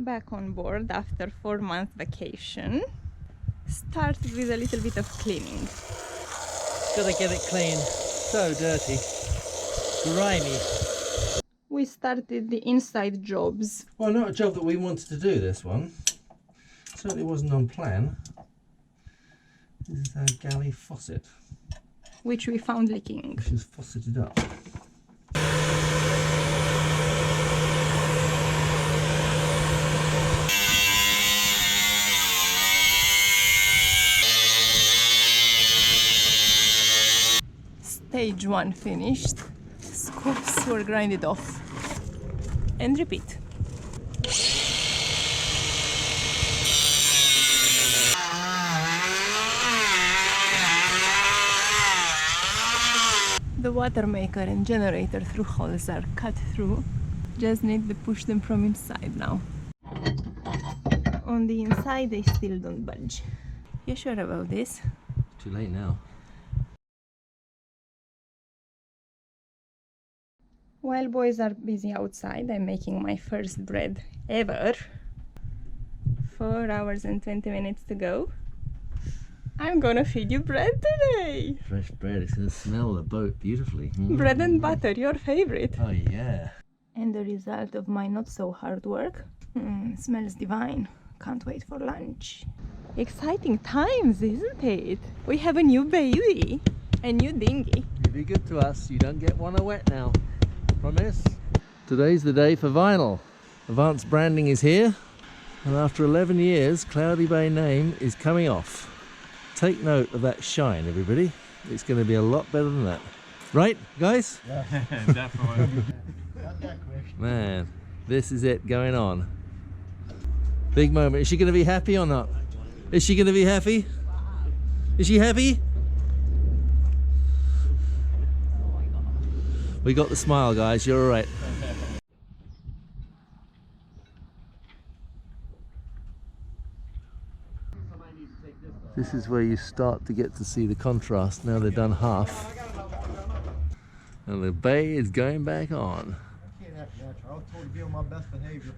Back on board after 4-month vacation. Started with a little bit of cleaning. Gotta get it clean. So dirty. Grimy. We started the inside jobs. Well, not a job that we wanted to do, this one. Certainly wasn't on plan. This is our galley faucet, Which we found leaking. which is fauceted up. Stage 1 finished. Scoops were grinded off. And repeat. The water maker and generator thru-hulls are cut through. Just need to push them from inside now. On the inside they still don't budge. You sure about this? Too late now. While boys are busy outside, I'm making my first bread ever. 4 hours and 20 minutes to go. I'm gonna feed you bread today! Fresh bread, it's gonna smell the boat beautifully. Bread and butter, your favorite. Oh yeah. And the result of my not so hard work? Smells divine. Can't wait for lunch. Exciting times, isn't it? We have a new baby, a new dinghy. You be good to us, you don't get one wet now. Promise? Today's the day for vinyl. Advanced branding is here, and after 11 years, Cloudy Bay name is coming off. Take note of that shine, everybody. It's going to be a lot better than that. Right, guys? Yeah, definitely. Man, this is it going on. Big moment. Is she going to be happy or not? Is she going to be happy? Is she happy? We got the smile, guys. You're all right. This is where you start to get to see the contrast. Now they've done half. And the bay is going back on. I was told to be on my best behavior.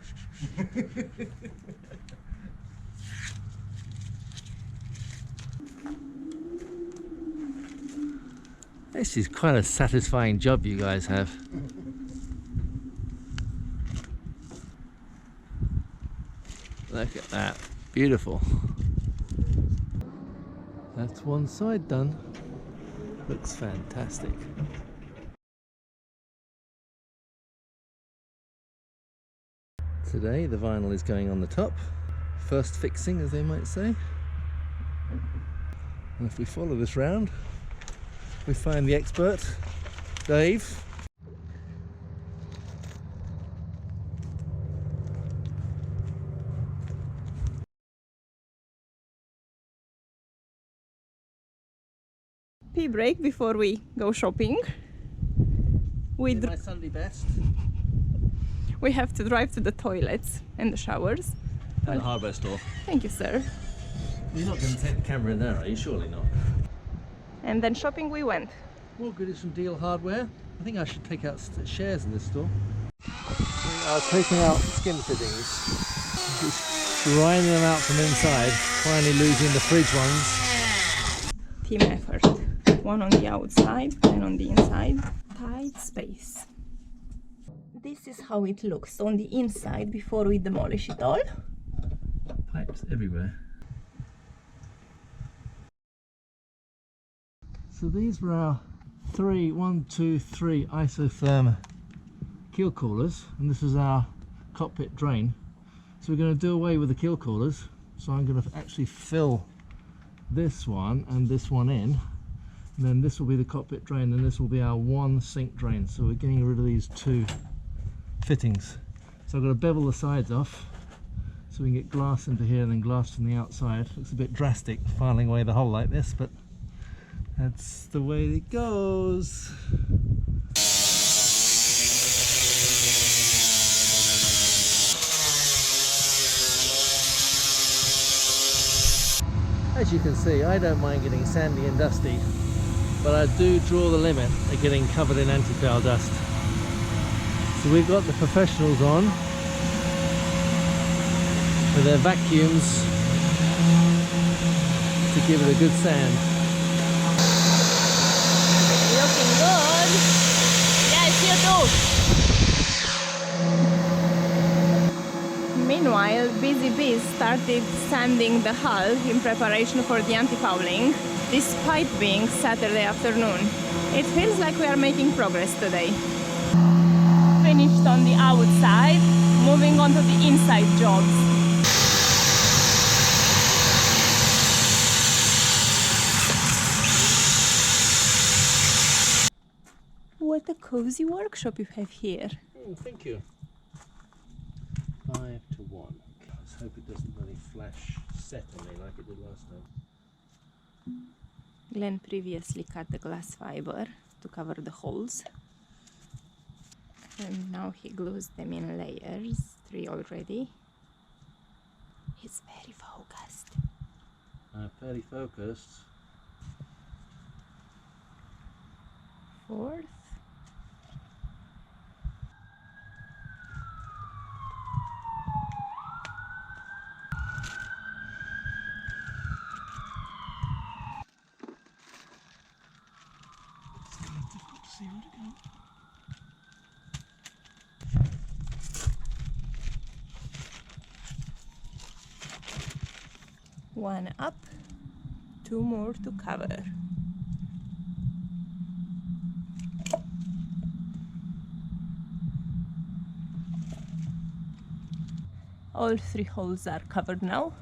This is quite a satisfying job you guys have. Look at that. Beautiful. That's one side done. Looks fantastic. Today the vinyl is going on the top. First fixing, as they might say. And if we follow this round, we find the expert, Dave. Pee break before we go shopping. My Sunday best. We have to drive to the toilets and the showers. And the Harbour store. Thank you, sir. You're not going to take the camera in there, are you? Surely not. And then shopping we went. More goodies from Deal Hardware. I think I should take out shares in this store. We are taking out skin fittings. Just grinding them out from inside. Finally losing the fridge ones. Team effort. One on the outside and on the inside. Tight space. This is how it looks on the inside before we demolish it all. Pipes everywhere. So these were our 3 isotherm keel coolers, and this is our cockpit drain. So we're going to do away with the keel coolers. So I'm going to actually fill this one and this one in, and then this will be the cockpit drain, and this will be our one sink drain. So we're getting rid of these two fittings. So I've got to bevel the sides off so we can get glass into here and then glass from the outside. Looks a bit drastic filing away the hole like this, but that's the way it goes. As you can see, I don't mind getting sandy and dusty, but I do draw the limit at getting covered in anti-foul dust. So we've got the professionals on. with their vacuums to give it a good sand. Looking good. Yes, you too. Meanwhile, Busy Bees started sanding the hull in preparation for the anti-fouling, despite being Saturday afternoon. It feels like we are making progress today. Finished on the outside, moving on to the inside jobs. What a cozy workshop you have here. Oh, thank you. 5 to 1. Let's hope it doesn't really flash set on me like it did last time. Glenn previously cut the glass fiber to cover the holes. And now he glues them in layers, 3 already. He's very focused. Fairly focused. 4th. One up, 2 more to cover. All 3 holes are covered now.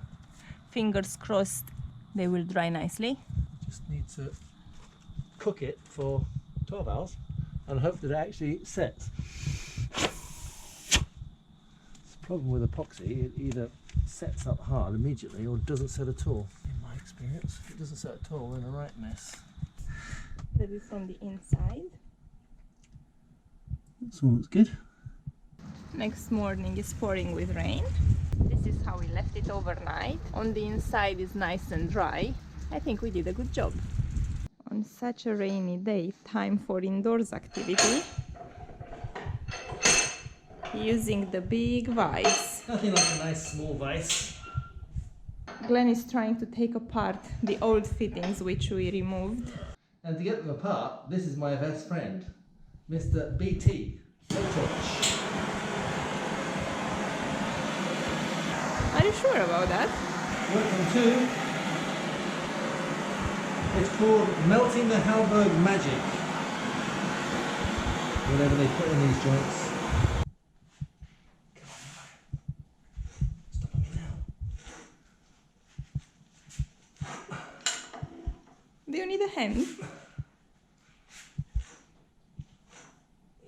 Fingers crossed they will dry nicely. Just need to cook it for 12 hours and hope that it actually sets. The problem with epoxy, it either sets up hard immediately or doesn't set at all. In my experience, if it doesn't set at all, we're in a right mess. That is from the inside. That's all looks good. Next morning is pouring with rain. This is how we left it overnight. On the inside is nice and dry. I think we did a good job. On such a rainy day, time for indoors activity. Using the big vise. Nothing like a nice small vise. Glenn is trying to take apart the old fittings which we removed. And to get them apart, this is my best friend, Mr. BT. Are you sure about that? Work on 2. It's called Melting the Hallberg Magic. Whatever they put in these joints. Stop me now. Do you need a hand?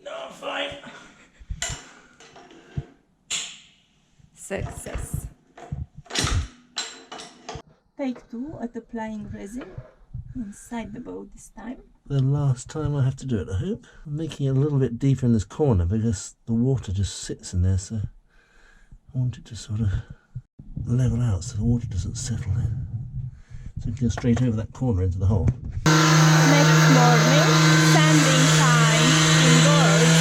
No, I'm fine. Success. Take 2 at applying resin inside the boat this time. The last time I have to do it, I hope. I'm making it a little bit deeper in this corner because the water just sits in there, so I want it to sort of level out so the water doesn't settle in. So it goes straight over that corner into the hole. Next morning, sanding time indoors.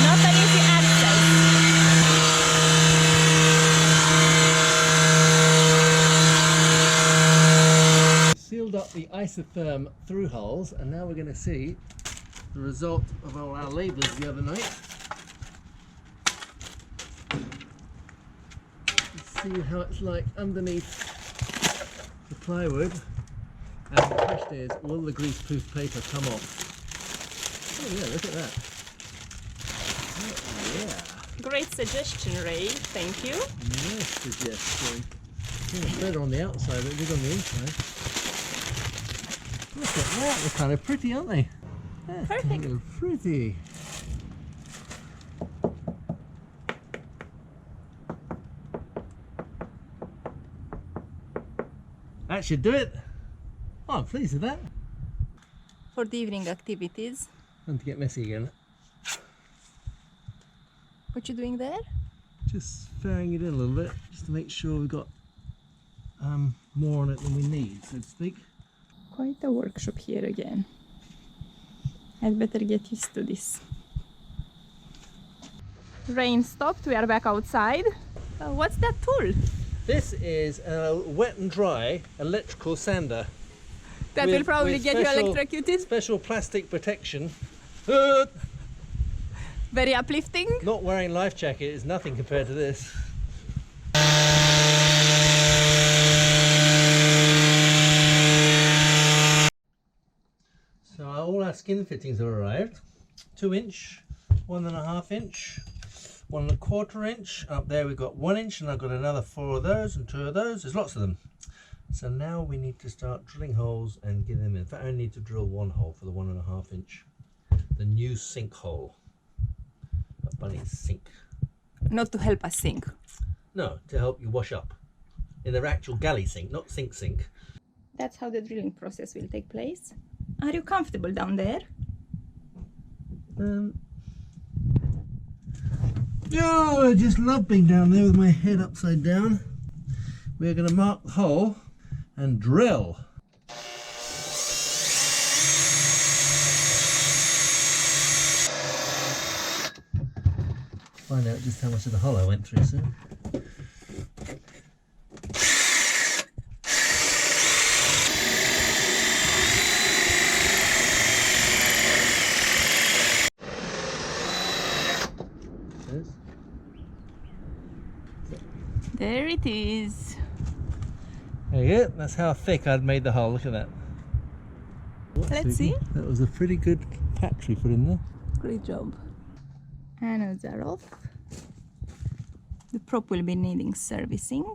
Not an easy access. Sealed up the isotherm thru-hulls, and now we're going to see the result of all our labours the other night. Let's see how it's like underneath the plywood. And the question is, will the greaseproof paper come off? Oh yeah, look at that. Oh yeah. Great suggestion, Ray. Thank you. Nice suggestion. It's better on the outside than it did on the inside. Look at that, they're kind of pretty, aren't they? They're Perfect. kind of pretty. That should do it. Oh, I'm pleased with that. For the evening activities. And to get messy again. What you doing there? Just fairing it in a little bit, just to make sure we've got more on it than we need, so to speak. Quite a workshop here again. I'd better get used to this. Rain stopped, we are back outside. What's that tool? This is a wet and dry electrical sander. That will probably get you electrocuted. Special plastic protection. Very uplifting. Not wearing life jacket is nothing compared to this. So all our skin fittings have arrived. 2 inch, 1.5 inch, 1.25 inch. Up there we've got 1 inch, and I've got another 4 of those and 2 of those. There's lots of them. So now we need to start drilling holes and getting them in. In fact, I only need to drill 1 hole for the 1.5 inch. The new sink hole. A bunny's sink. Not to help us sink. No, to help you wash up. In their actual galley sink, not sink. That's how the drilling process will take place. Are you comfortable down there? Oh, I just love being down there with my head upside down. We're going to mark the hole and drill. Find out just how much of the hole I went through soon. There it is. There you go. That's how thick I'd made the hole. Look at that. Let's see. That was a pretty good patch we put in there. Great job. Anodes are off. The prop will be needing servicing.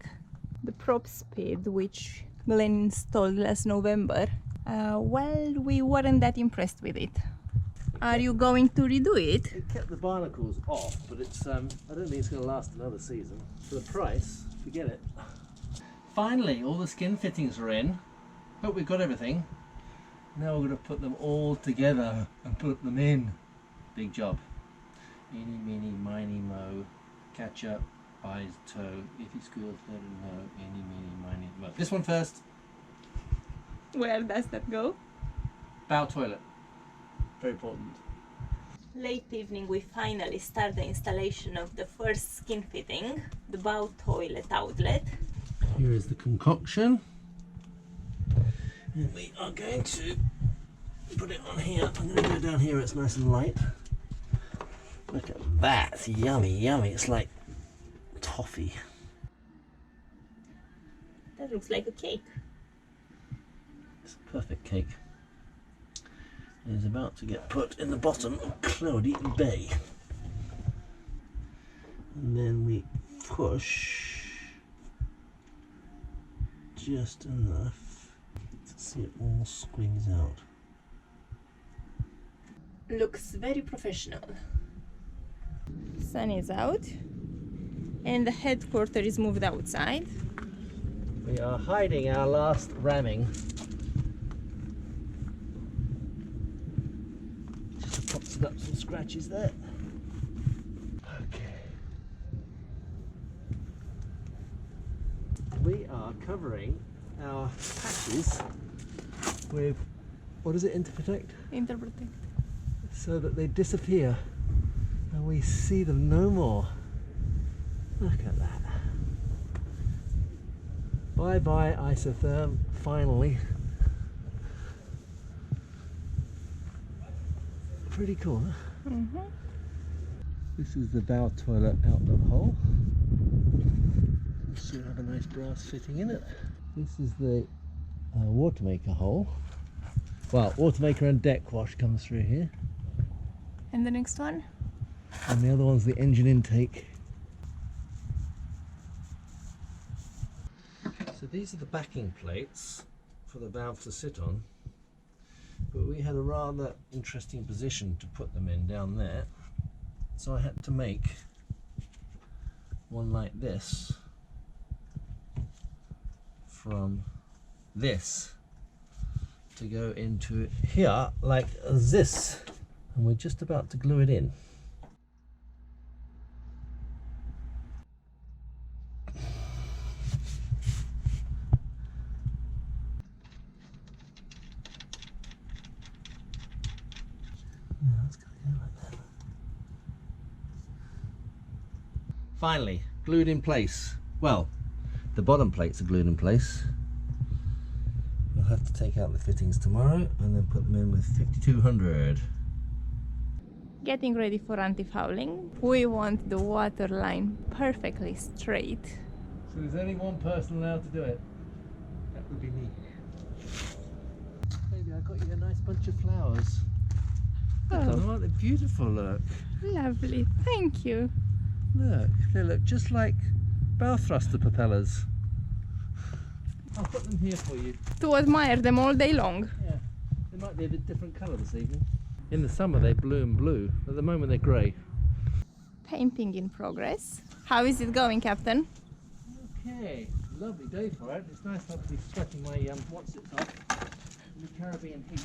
The prop speed, which Glenn installed last November, well, we weren't that impressed with it. Are you going to redo it? It kept the barnacles off, but it's I don't think it's going to last another season. For the price, forget it. Finally, all the skin fittings are in. Hope we've got everything. Now we're going to put them all together and put them in. Big job. Eeny, meeny, miny, mo. Catch up, eyes, toe. If he squeals, let him know. Eeny, meeny, miny, mo. This one first. Where does that go? Bow toilet. Very important. Late evening, we finally start the installation of the first skin fitting, the bow toilet outlet. Here is the concoction. And we are going to put it on here. I'm going to go down here, it's nice and light. Look at that, it's yummy, yummy. It's like toffee. That looks like a cake. It's a perfect cake. It is about to get put in the bottom of Cloudy Bay. And then we push just enough to see it all squeeze out. Looks very professional. Sun is out and the headquarters is moved outside. We are hiding our last ramming. Just pops up some scratches there. Okay. We are covering our patches with, what is it, Interprotect? Interprotect. So that they disappear and we see them no more. Look at that. Bye bye isotherm, finally. Pretty cool, huh? Mm-hmm. This is the bow toilet outlet hole. It should have a nice brass fitting in it. This is the water maker hole. Well, water maker and deck wash comes through here. And the next one? And the other one's the engine intake. So these are the backing plates for the valve to sit on, but we had a rather interesting position to put them in down there, so I had to make one like this from this to go into here like this, and we're just about to glue it in. Finally, glued in place. Well, the bottom plates are glued in place. We'll have to take out the fittings tomorrow and then put them in with 5200. Getting ready for anti-fouling. We want the water line perfectly straight. So there's only one person allowed to do it. That would be me. Baby, I got you a nice bunch of flowers. Look, Oh. aren't they beautiful? Look. Lovely, thank you. Look, they look just like bow thruster propellers. I'll put them here for you. To admire them all day long. Yeah, they might be a bit different colour this evening. In the summer they bloom blue, at the moment they're grey. Painting in progress. How is it going, Captain? Okay, lovely day for it. It's nice not to be sweating my what's-its off in the Caribbean heat.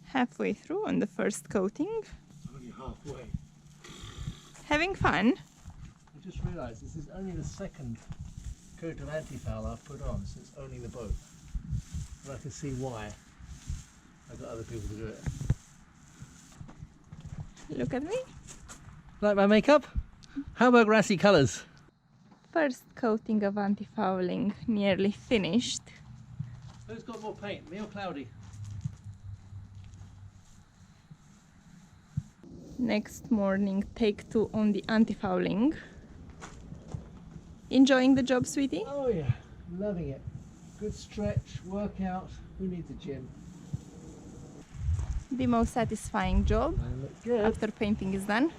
Halfway through on the first coating. Only halfway. Having fun? I just realised this is only the second coat of anti-foul I've put on since owning the boat. And I can see why I've got other people to do it. Look at me. Like my makeup? Hallberg Rassy colours. First coating of anti-fouling nearly finished. Who's got more paint, me or Cloudy? Next morning, take 2 on the anti-fouling. Enjoying the job, sweetie? Oh yeah, loving it. Good stretch, workout. Who needs a gym? The most satisfying job I look good. after painting is done.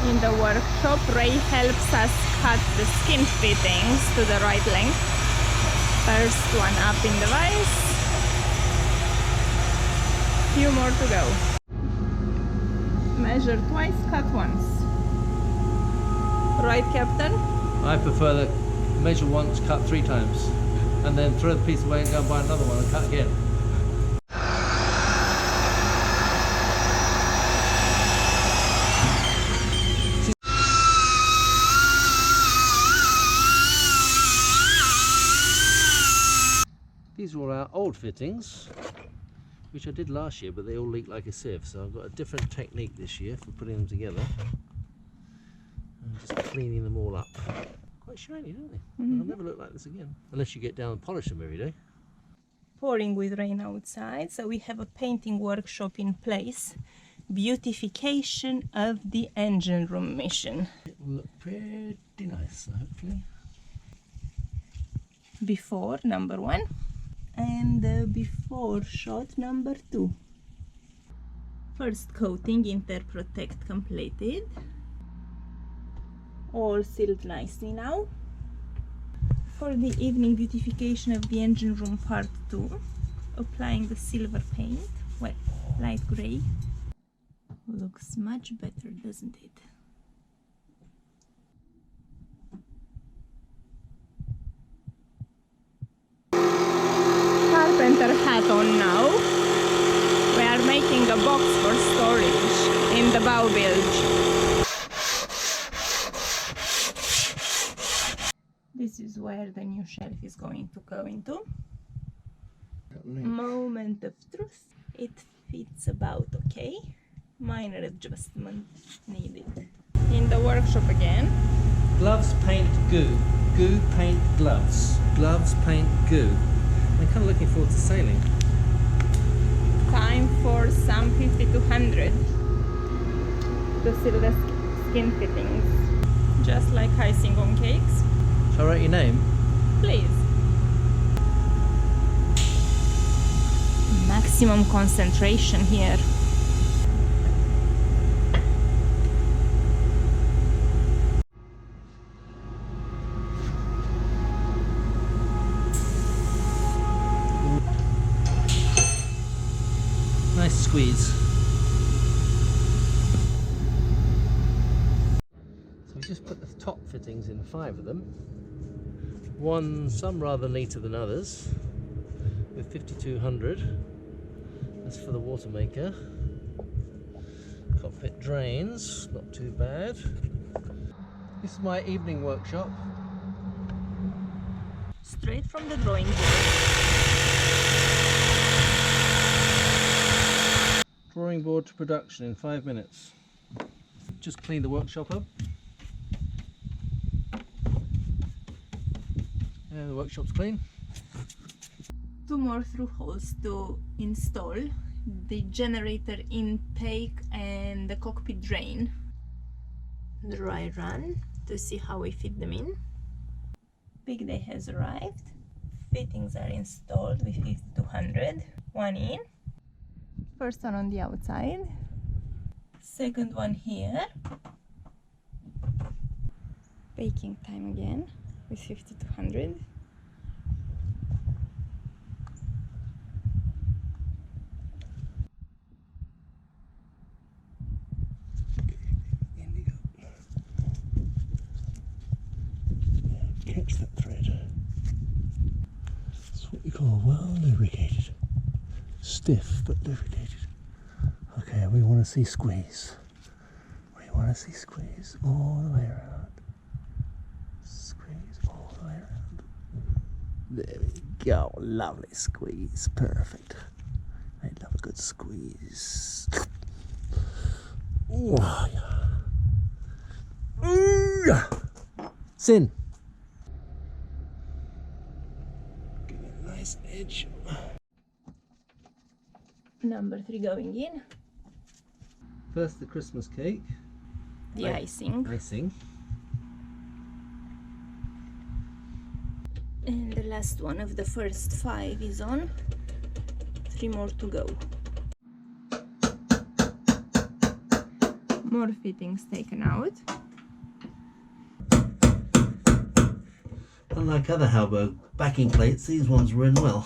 In the workshop, Ray helps us cut the skin fittings to the right length. First one up in the vise. Few more to go. Measure twice, cut once. Right, Captain? I prefer the measure once, cut 3 times, and then throw the piece away and go and buy another one and cut again. These are all our old fittings, which I did last year, but they all leak like a sieve, so I've got a different technique this year for putting them together. And just cleaning them all up. Quite shiny, don't they? They'll never look like this again, unless you get down and polish them every day. Pouring with rain outside, so we have a painting workshop in place. Beautification of the engine room mission. It will look pretty nice, hopefully. Before number 1 and the before shot number 2. First coating Interprotect completed. All sealed nicely now. For the evening beautification of the engine room part 2, applying the silver paint, well, light grey. Looks much better, doesn't it? Carpenter hat on now. We are making a box for storage in the bow bilge. This is where the new shelf is going to go into. Moment of truth. It fits about okay. Minor adjustment needed. In the workshop again. Gloves, paint, goo. Goo, paint, gloves. Gloves, paint, goo. I'm kind of looking forward to sailing. Time for some 5200 to seal the skin fittings. Just like icing on cakes. Shall I write your name? Please. Maximum concentration here. Nice squeeze. So we just put the top fittings in 5 of them. Some rather neater than others, with 5200. That's for the water maker. Cockpit drains, not too bad. This is my evening workshop. Straight from the drawing board. drawing board to production in 5 minutes. Just clean the workshop up. Yeah, the workshop's clean. 2 more thru-hulls to install: the generator intake and the cockpit drain. Dry run to see how we fit them in. Big day has arrived. Fittings are installed with 5200. One in. First one on the outside. Second one here. Baking time again with 5200. Catch that thread. It's what we call well lubricated. Stiff but lubricated. Okay, we want to see squeeze. We want to see squeeze all the way around. Squeeze all the way around. There we go. Lovely squeeze. Perfect. I love a good squeeze. Ooh, yeah. Ooh, yeah. Sin. Give it a nice edge. Number 3 going in. First the Christmas cake. The icing. Icing. And the last one of the first 5 is on. 3 more to go. More fittings taken out. Unlike other Hallberg backing plates, these ones were in well.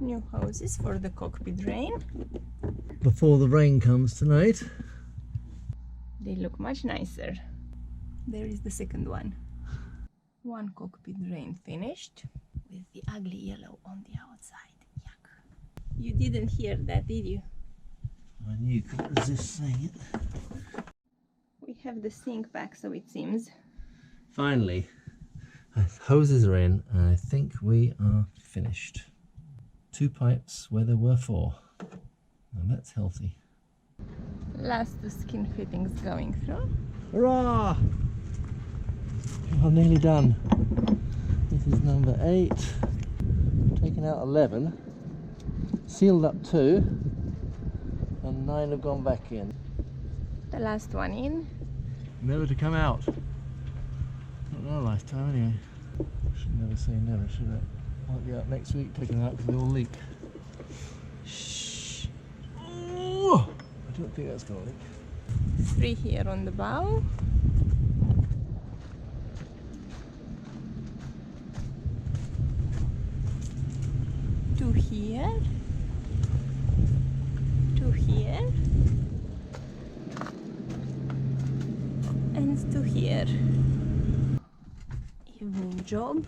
New hoses for the cockpit drain. Before the rain comes tonight. They look much nicer. There is the second one. One cockpit drain finished with the ugly yellow on the outside. Yuck. You didn't hear that, did you? I knew you couldn't resist saying it. We have the sink back, so it seems. Finally, hoses are in and I think we are finished. 2 pipes where there were 4. Now that's healthy. Last 2 skin fittings going through. Hurrah! I'm nearly done. This is number 8. Taken out 11. Sealed up 2. And 9 have gone back in. The last one in. Never to come out. Not in our lifetime anyway. Should never say never, should I? Might be out next week taking it out because they all leak. Shh. Ooh, I don't think that's going to leak. 3 here on the bow. Two here. 2 here. And 2 here. Evening job.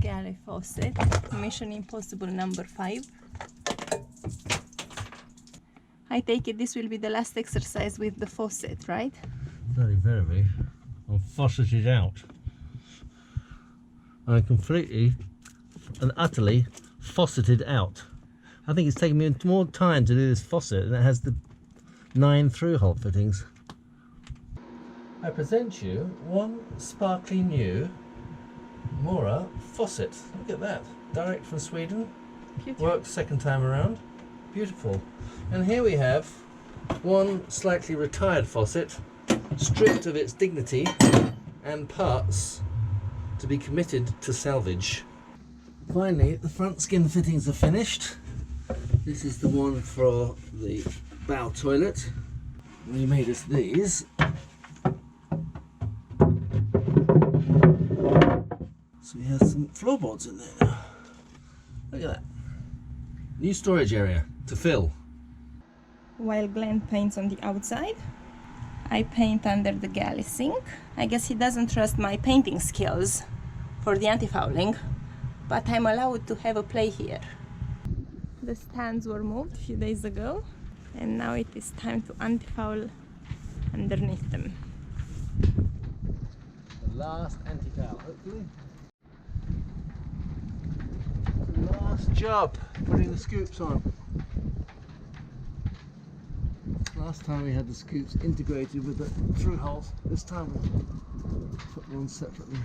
Galley faucet. Mission Impossible number 5. I take it this will be the last exercise with the faucet, right? Very, very. I'm fauceted out. I'm completely and utterly fauceted out. I think it's taken me more time to do this faucet than it has the 9 thru-hull fittings. I present you one sparkly new Mora faucet. Look at that. Direct from Sweden. Beautiful. Worked second time around. Beautiful. And here we have one slightly retired faucet, stripped of its dignity and parts to be committed to salvage. Finally, the front skin fittings are finished. This is the one for the bow toilet. We made us these. So we have some floorboards in there now. Look at that. New storage area to fill. While Glenn paints on the outside, I paint under the galley sink. I guess he doesn't trust my painting skills for the anti-fouling, but I'm allowed to have a play here. The stands were moved a few days ago, and now it is time to anti-foul underneath them. The last anti-foul, hopefully. Last job, putting the scoops on. Last time we had the scoops integrated with the thru-hulls. This time we'll put them on separately.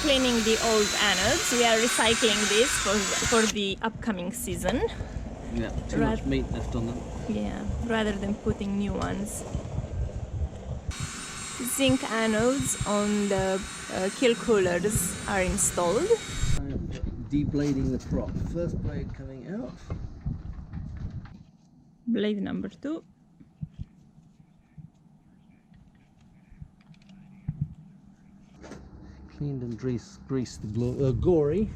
Cleaning the old anodes. We are recycling this for the upcoming season. Yeah, too much meat left on them. Yeah, rather than putting new ones. Zinc anodes on the keel coolers are installed. I'm deblading the prop. First blade coming out. Blade number 2. Cleaned and greased the gory.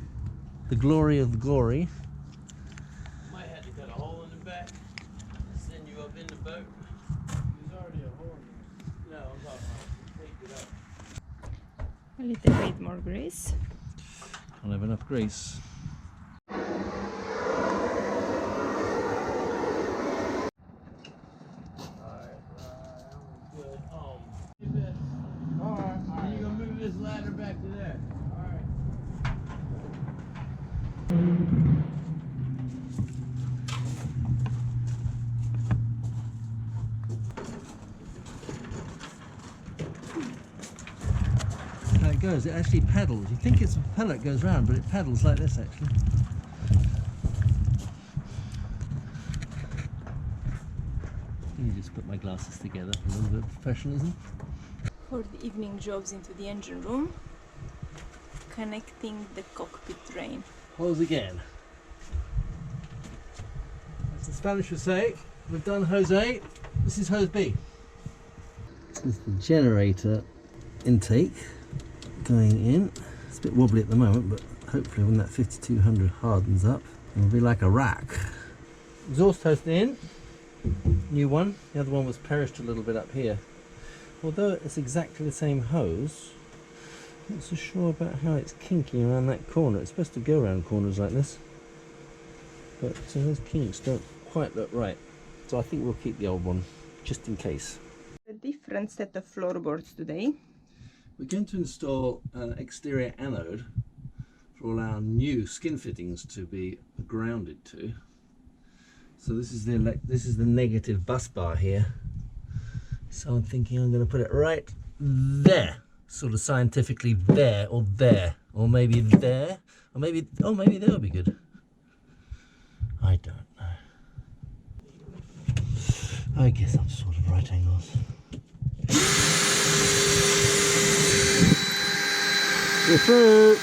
The glory of the gory. Might have to cut a hole in the back. Send you up in the boat. There's already a hole in No, I'm talking about take it up. A little bit more grease. Can't have enough grease. Good. You bet. Alright, Are you gonna move this ladder back to there? Alright. That's how it goes. It actually paddles. You think it's a propeller that goes round, but it paddles like this actually. Let me just put my glasses together for a little bit of professionalism. For the evening jobs into the engine room, connecting the cockpit drain. Hose again. As the Spanish would say, we've done hose A, this is hose B. This is the generator intake going in. It's a bit wobbly at the moment, but hopefully when that 5200 hardens up, it'll be like a rack. Exhaust hose in, new one. The other one was perished a little bit up here. Although it's exactly the same hose, I'm not so sure about how it's kinking around that corner. It's supposed to go around corners like this, but those kinks don't quite look right. So I think we'll keep the old one, just in case. A different set of floorboards today. We're going to install an exterior anode for all our new skin fittings to be grounded to. So this is the negative bus bar here. So I'm thinking I'm going to put it right there, sort of scientifically there, or maybe there, or maybe there would be good. I don't know. I guess I'm sort of right angles. We're through.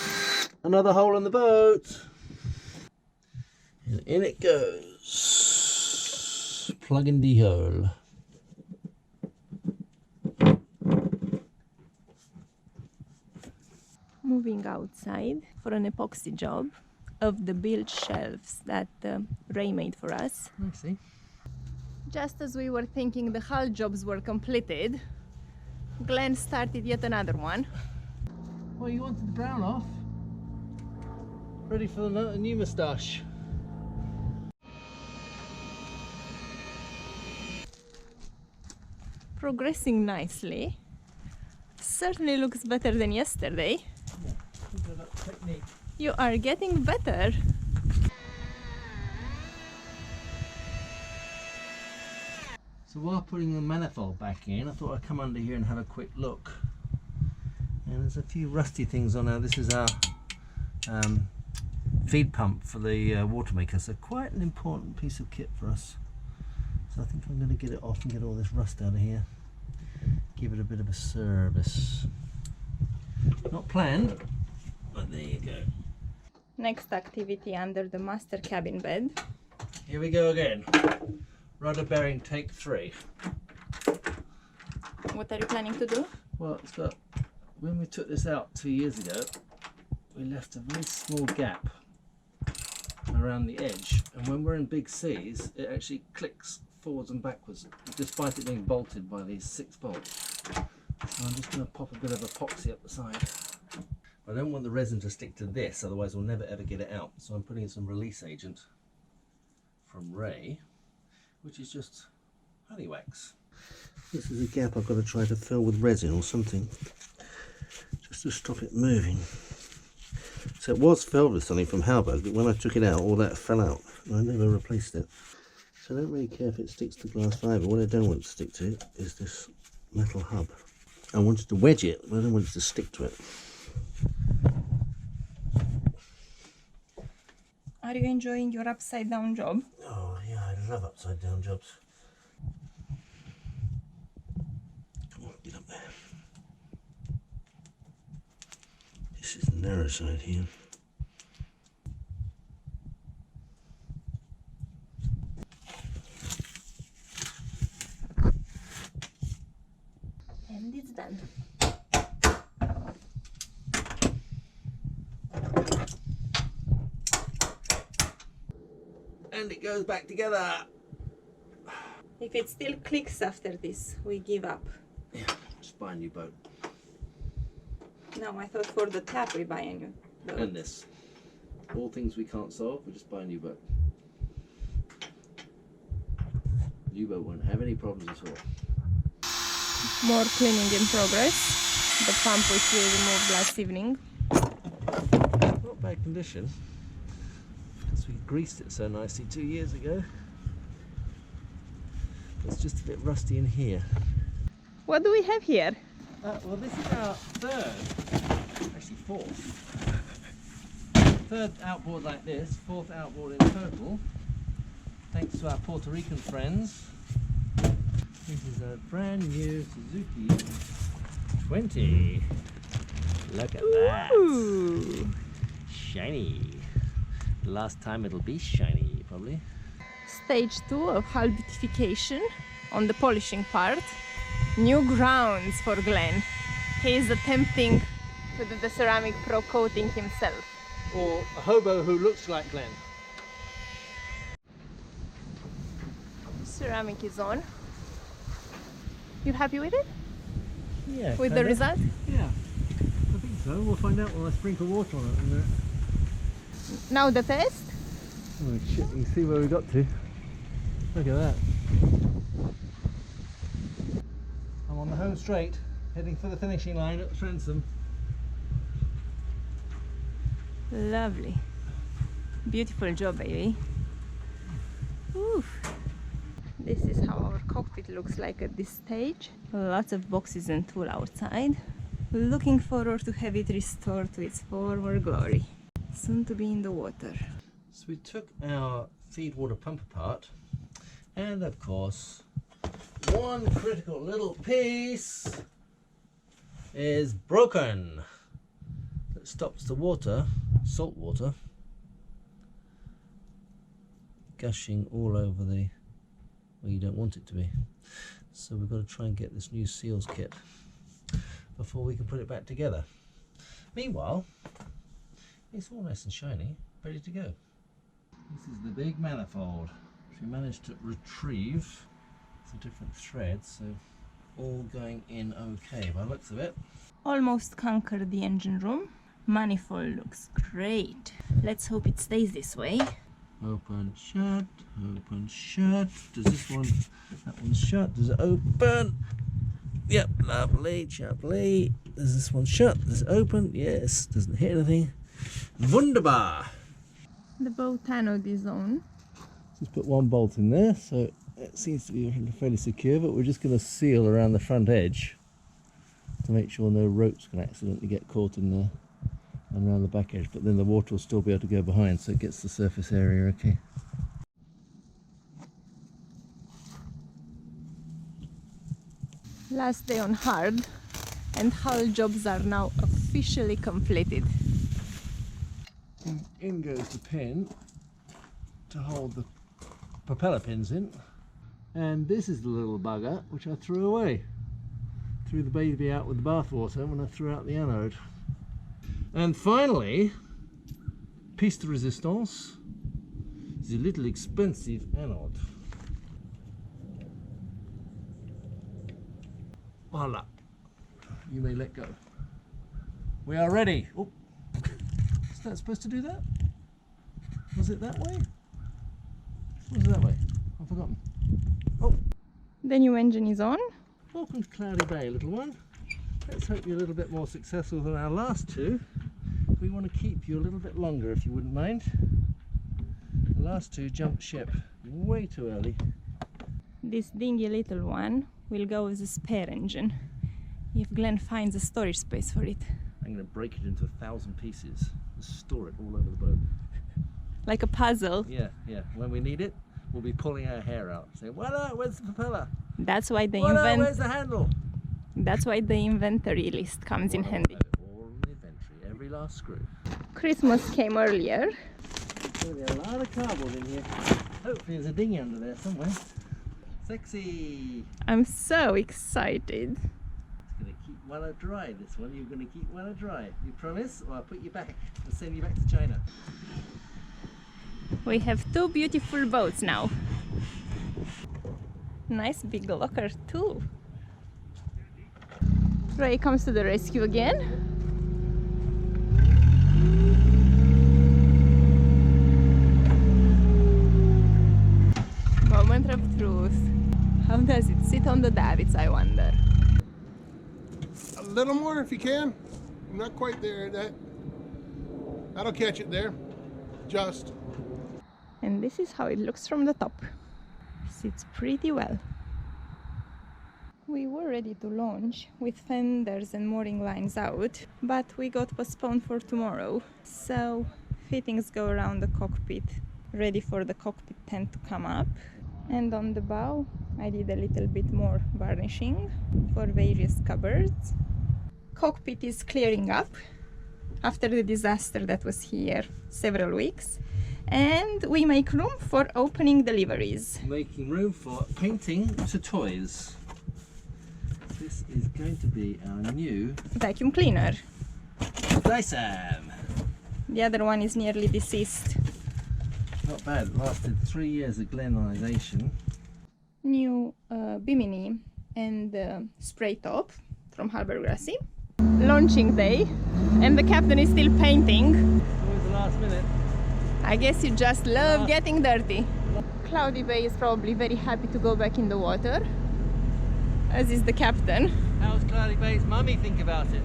Another hole in the boat. And in it goes. Plug in the hole. Moving outside for an epoxy job of the bilge shelves that Ray made for us. I see. Just as we were thinking the hull jobs were completed, Glenn started yet another one. Well, you wanted the brown off. Ready for the new moustache. Progressing nicely. Certainly looks better than yesterday. Technique. You are getting better. So while putting the manifold back in, I thought I'd come under here and have a quick look. And there's a few rusty things on there. This is our feed pump for the water maker, so quite an important piece of kit for us. So I think I'm going to get it off and get all this rust out of here. Give it a bit of a service. Not planned, but there you go. Next activity under the master cabin bed. Here we go again. Rudder bearing take 3. What are you planning to do? Well, it's got, when we took this out 2 years ago, we left a very small gap around the edge, and when we're in big seas, it actually clicks forwards and backwards, despite it being bolted by these 6 bolts. So I'm just going to pop a bit of epoxy up the side. I don't want the resin to stick to this, otherwise we'll never ever get it out. So I'm putting in some release agent from Ray, which is just honey wax. This is a gap I've got to try to fill with resin or something, just to stop it moving. So it was filled with something from Hallberg, but when I took it out, all that fell out, and I never replaced it. So I don't really care if it sticks to glass fibre. What I don't want it to stick to is this metal hub. I wanted to wedge it, but I don't want it to stick to it. Are you enjoying your upside down job? Oh yeah, I love upside down jobs. Come on, get up there. This is the narrow side here. And it's done. And it goes back together. If it still clicks after this, we give up. Yeah, just buy a new boat. No, I thought for the tap we buy a new boat. And this. All things we can't solve, we just buy a new boat. The new boat won't have any problems at all. More cleaning in progress. The pump which we removed last evening. Not bad condition, because we greased it so nicely 2 years ago. It's just a bit rusty in here. What do we have here? Well, this is our actually fourth. Third outboard like this, fourth outboard in total. Thanks to our Puerto Rican friends. This is a brand new Suzuki 20. Look at that. Ooh. Shiny. Last time it'll be shiny, probably. Stage 2 of hull beautification on the polishing part. New grounds for Glenn. He is attempting to do the ceramic pro coating himself. Or a hobo who looks like Glenn. Ceramic is on. You happy with it? Yeah. With the result? Yeah. I think so. We'll find out when I sprinkle water on it in a minute. Now the test? Oh shit, you can see where we got to. Look at that. I'm on the home straight, heading for the finishing line at the transom. Lovely. Beautiful job, baby. Oof. This is how our cockpit looks like at this stage. Lots of boxes and tool outside. Looking forward to have it restored to its former glory. Soon to be in the water. So we took our feed water pump apart, and of course, one critical little piece is broken. That stops the water, salt water, gushing all over the where you don't want it to be. So we've got to try and get this new seals kit before we can put it back together. Meanwhile, it's all nice and shiny, ready to go. This is the big manifold, which we managed to retrieve some different threads, so all going in okay by the looks of it. Almost conquered the engine room. Manifold looks great. Let's hope it stays this way. Open, shut, open, shut. Does this one, that one's shut, does it open? Yep, lovely, lovely. Does this one shut, does it open? Yes, doesn't hit anything. Wunderbar! The boat anode is on. Just put one bolt in there, so it seems to be fairly secure, but we're just going to seal around the front edge to make sure no ropes can accidentally get caught in there and around the back edge, but then the water will still be able to go behind, so it gets the surface area okay. Last day on hard, and hull jobs are now officially completed. In goes the pin to hold the propeller pins in, and this is the little bugger which I threw away. Threw the baby out with the bath water when I threw out the anode. And finally, piece de resistance, the little expensive anode. Voila. You may let go. We are ready. Oh. Is that supposed to do that? Was it that way? Was it that way? I've forgotten. Oh. The new engine is on. Welcome to Cloudy Bay, little one. Let's hope you're a little bit more successful than our last two. We want to keep you a little bit longer, if you wouldn't mind. The last two jumped ship way too early. This dingy little one will go as a spare engine if Glenn finds a storage space for it. I'm going to break it into 1,000 pieces and store it all over the boat. Like a puzzle. Yeah. When we need it, we'll be pulling our hair out, saying, "Voila, where's the propeller? That's why the Where's the handle?" That's why the inventory list comes in handy. All in the inventory, every last screw. Christmas came earlier. There'll be a lot of cardboard in here. Hopefully there's a dinghy under there somewhere. Sexy! I'm so excited. It's going to keep well dry, this one. You're going to keep well dry. You promise? Or I'll put you back and send you back to China. We have two beautiful boats now. Nice big locker too. Ray comes to the rescue again. Moment of truth. How does it sit on the davits, I wonder? A little more if you can. I'm not quite there. That'll catch it there. Just. And this is how it looks from the top. Sits pretty well. We were ready to launch with fenders and mooring lines out, but we got postponed for tomorrow. So fittings go around the cockpit, ready for the cockpit tent to come up. And on the bow, I did a little bit more varnishing for various cupboards. Cockpit is clearing up after the disaster that was here several weeks. And we make room for opening deliveries. Making room for painting to toys. This is going to be our new Vacuum cleaner. Dyson. The other one is nearly deceased. Not bad, it lasted 3 years of glenization. New bimini and spray top from Hallberg Rassy. Launching day, and the captain is still painting. Always the last minute. I guess you just love getting dirty. Cloudy Bay is probably very happy to go back in the water, as is the captain. How's Cloudy Bay's mummy think about it?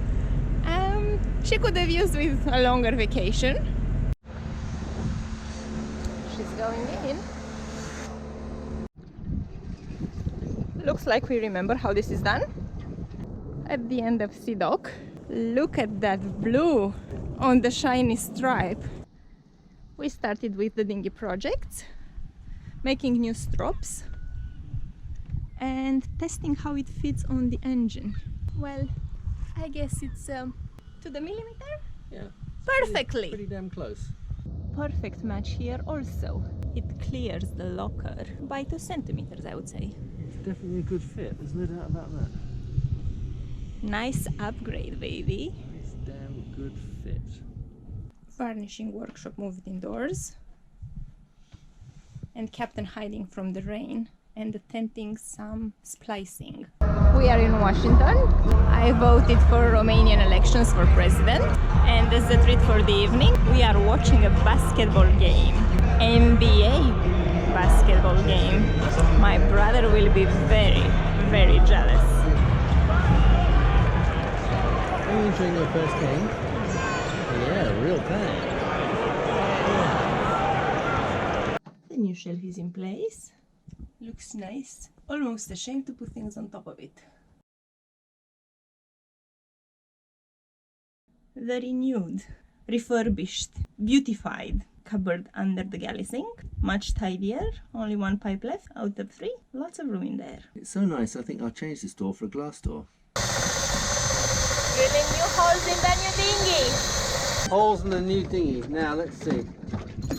She could have used with a longer vacation. She's going in. Looks like we remember how this is done. At the end of Sea Dock. Look at that blue on the shiny stripe. We started with the dinghy project, making new strops and testing how it fits on the engine. Well, I guess it's to the millimeter? Yeah. Perfectly! Pretty damn close. Perfect match here also. It clears the locker by 2 centimeters, I would say. It's definitely a good fit, there's no doubt about that. Nice upgrade, baby. Nice damn good fit. Varnishing workshop moved indoors. And captain hiding from the rain and attempting some splicing. We are in Washington. I voted for Romanian elections for president. And as a treat for the evening, we are watching a basketball game. NBA basketball game. My brother will be very, very jealous. Are you enjoying your first game? Yeah, real bad. The new shelf is in place. Looks nice. Almost ashamed to put things on top of it. The renewed, refurbished, beautified cupboard under the galley sink. Much tidier. Only 1 pipe left out of 3. Lots of room in there. It's so nice, I think I'll change this door for a glass door. Drilling new holes in the new dinghy. Holes in the new dinghy. Now let's see.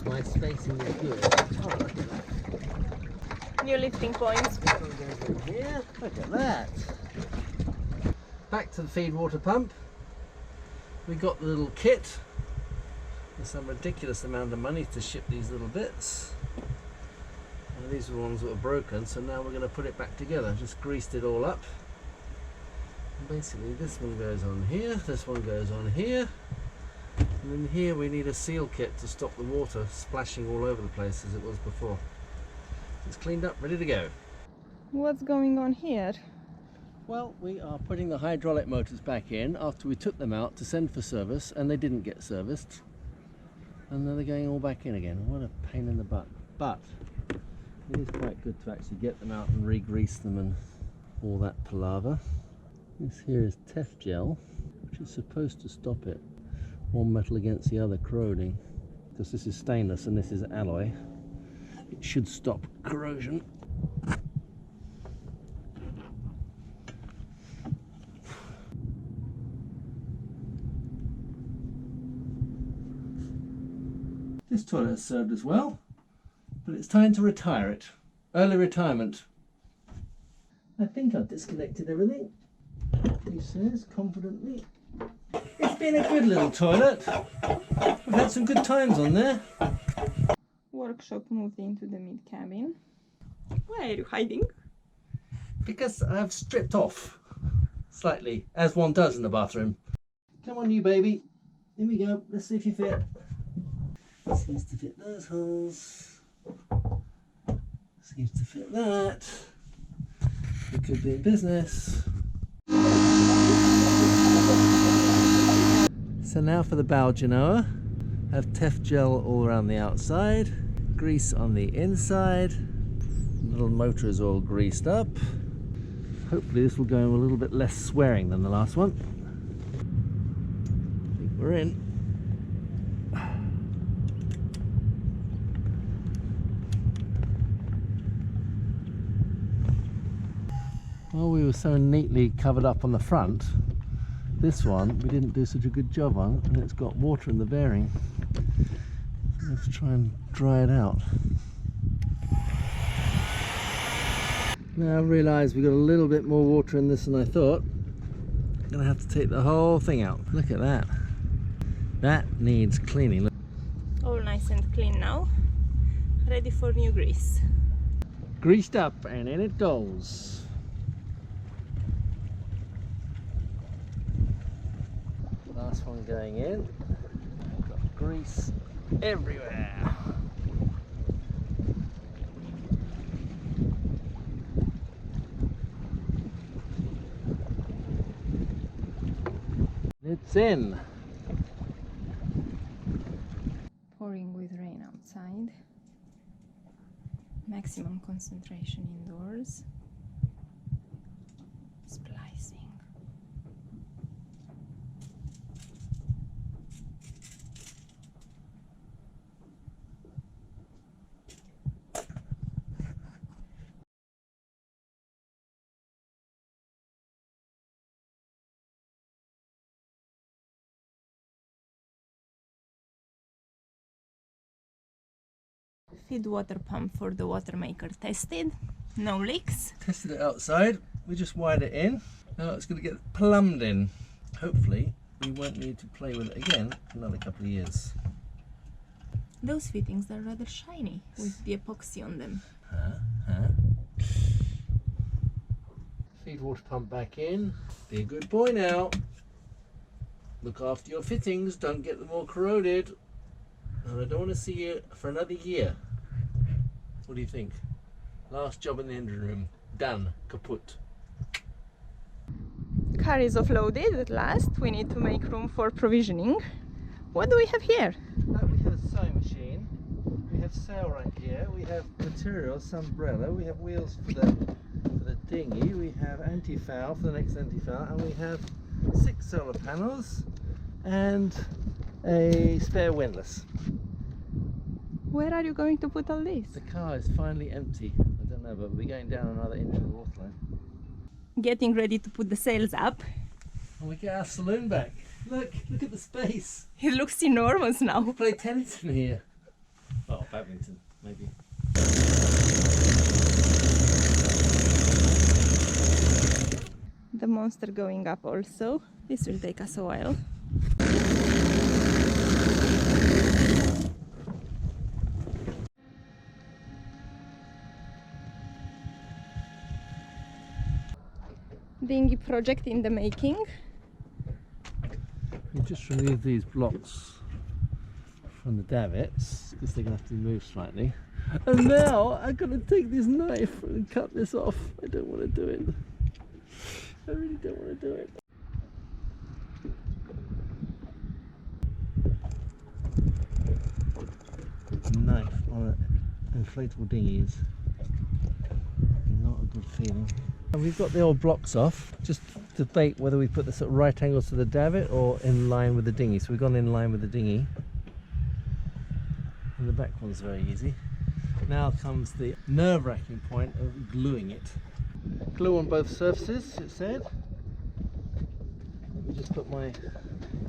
My spacing is good. Oh, look at that. New lifting points. Here, look at that. Back to the feed water pump. We got the little kit. There's some ridiculous amount of money to ship these little bits. And these are the ones that were broken, so now we're going to put it back together. Just greased it all up. And basically this one goes on here, this one goes on here. And then here we need a seal kit to stop the water splashing all over the place as it was before. It's cleaned up, ready to go. What's going on here? Well, we are putting the hydraulic motors back in after we took them out to send for service, and they didn't get serviced. And then they're going all back in again. What a pain in the butt. But it is quite good to actually get them out and re-grease them and all that palaver. This here is Tef gel, which is supposed to stop it, one metal against the other, corroding. Because this is stainless and this is alloy, it should stop corrosion. This toilet has served us well, but it's time to retire it. Early retirement. I think I've disconnected everything, he says confidently. It's been a good little toilet. We've had some good times on there. Workshop moved into the mid cabin. Why are you hiding? Because I've stripped off slightly, as one does in the bathroom. Come on, you baby. Here we go. Let's see if you fit. Seems to fit those holes. Seems to fit that. We could be in business. So now for the bow genoa. Have Tef gel all around the outside, grease on the inside. The little motor is all greased up. Hopefully this will go a little bit less swearing than the last one. I think we're in. Well, we were so neatly covered up on the front. This one we didn't do such a good job on, and it's got water in the bearing. Let's try and dry it out. Now I realise we've got a little bit more water in this than I thought. I'm gonna have to take the whole thing out. Look at that. That needs cleaning. Look. All nice and clean now. Ready for new grease. Greased up and in it goes. Last one going in. Got grease everywhere. It's in. Pouring with rain outside. Maximum concentration indoors. Splicing. Feed water pump for the water maker tested. No leaks. Tested it outside. We just wired it in. Now it's going to get plumbed in. Hopefully we won't need to play with it again for another couple of years. Those fittings are rather shiny with the epoxy on them. Feed water pump back in. Be a good boy now. Look after your fittings. Don't get them all corroded. And I don't want to see you for another year. What do you think? Last job in the engine room. Done. Kaput. Car is offloaded at last. We need to make room for provisioning. What do we have here? We have a sewing machine. We have Sailrite here. We have materials, umbrella. We have wheels for the dinghy. We have anti-foul for the next anti-foul. And we have 6 solar panels and a spare windlass. Where are you going to put all this? The car is finally empty. I don't know, but we're going down another inch of the waterline. Getting ready to put the sails up. And we get our saloon back. Look at the space. It looks enormous now. We play tennis in here. Oh, badminton, maybe. The monster going up also. This will take us a while. Dinghy project in the making. We just removed these blocks from the davits because they're going to have to be moved slightly. And now I've got to take this knife and cut this off. I don't want to do it. I really don't want to do it. Knife on an inflatable dinghy is not a good feeling. And we've got the old blocks off. Just debate whether we put this at right angles to the davit or in line with the dinghy. So we've gone in line with the dinghy. And the back one's very easy. Now comes the nerve-wracking point of gluing it. Glue on both surfaces, it said. Let me just put my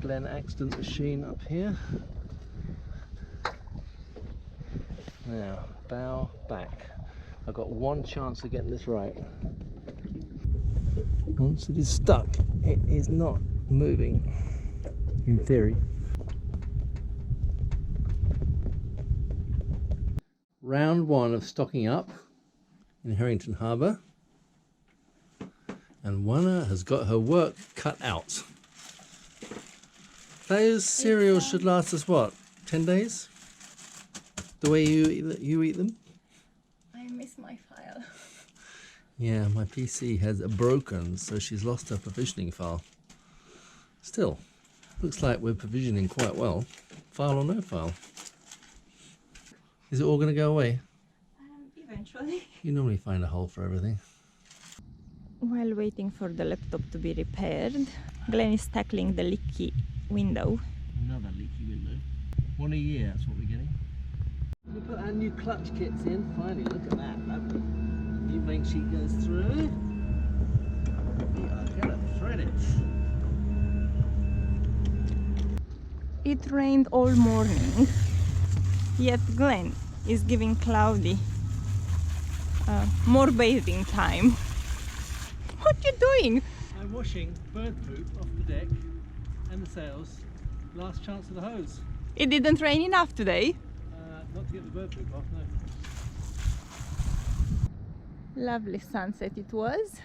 Glen accident machine up here. Now, bow back. I've got one chance of getting this right. Once it is stuck, it is not moving, in theory. Round one of stocking up in Herrington Harbour, and Wana has got her work cut out. Those cereals should last us what, 10 days? The way you eat them? I miss my file. Yeah, my PC has broken, so she's lost her provisioning file. Still, looks like we're provisioning quite well. File or no file. Is it all going to go away? Eventually. You normally find a hole for everything. While waiting for the laptop to be repaired, Glenn is tackling the leaky window. Another leaky window. One a year, that's what we're getting. We put our new clutch kits in. Finally, look at that. That new blank sheet goes through. We are going to thread it. It rained all morning, yet Glenn is giving Cloudy more bathing time. What are you doing? I'm washing bird poop off the deck and the sails. Last chance of the hose. It didn't rain enough today. Not to get the bird poop off, no. Lovely sunset it was.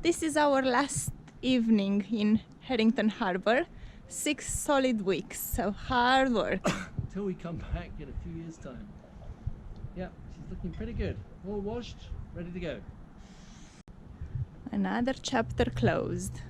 This is our last evening in Herrington Harbour. 6 solid weeks of hard work. Until we come back in a few years' time. Yeah, she's looking pretty good. All washed, ready to go. Another chapter closed.